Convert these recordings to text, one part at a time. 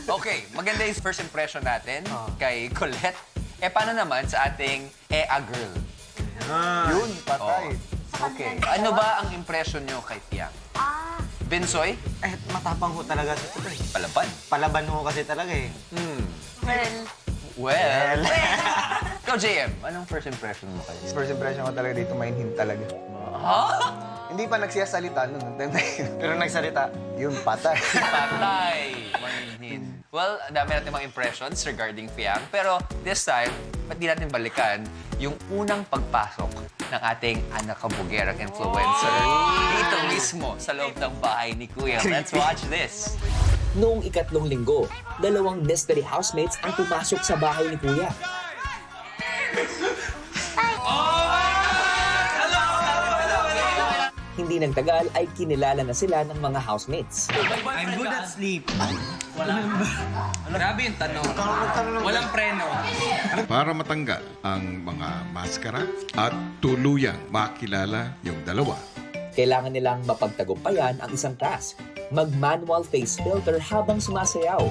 Okay, maganda yung first impression natin kay Colette. Paano naman sa ating girl? Yun, patay. Okay. Ano ba ang impression nyo kay Fiang? Binsoy? Matapang ho talaga sa ito eh. Palaban. Palaban ho kasi talaga eh. Well. Ikaw, JM, anong first impression mo kay? First impression ko talaga dito, mainhin talaga. Hindi pa nagsiyasalita noon. Pero nagsalita. Yun, patay. Patay. Manhin. Well, dami natin mga impressions regarding Fiang. Pero this time, ba't di natin balikan yung unang pagpasok ng ating anak kabugerang influencer dito mismo sa loob ng bahay ni Kuya. Let's watch this. Noong ikatlong linggo, 2 mystery housemates ang pumasok sa bahay ni Kuya. Hindi nagtagal ay kinilala na sila ng mga housemates. I'm good at sleep. Grabe yung tanong. Walang preno. Para matanggal ang mga maskara at tuluyang makilala yung dalawa. Kailangan nilang mapagtagumpayan ang isang task, mag-manual face filter habang sumasayaw.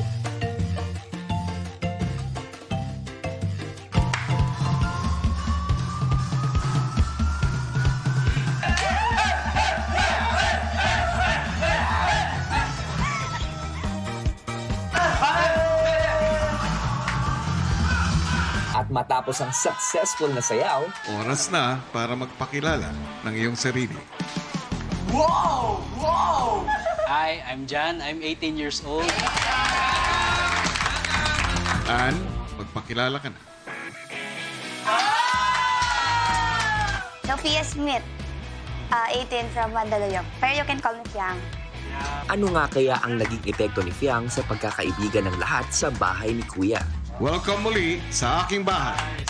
At matapos ang successful na sayaw, Oras na para magpakilala ng iyong sarili. Hi, I'm Jan. I'm 18 years old. Ann, magpakilala ka na. Sophia Smith, 18 from Mandaluyong. Pero you can call me Fiang. ano nga kaya ang naging epekto ni Fiang sa pagkakaibigan ng lahat sa bahay ni Kuya? Welcome muli sa aking bahay.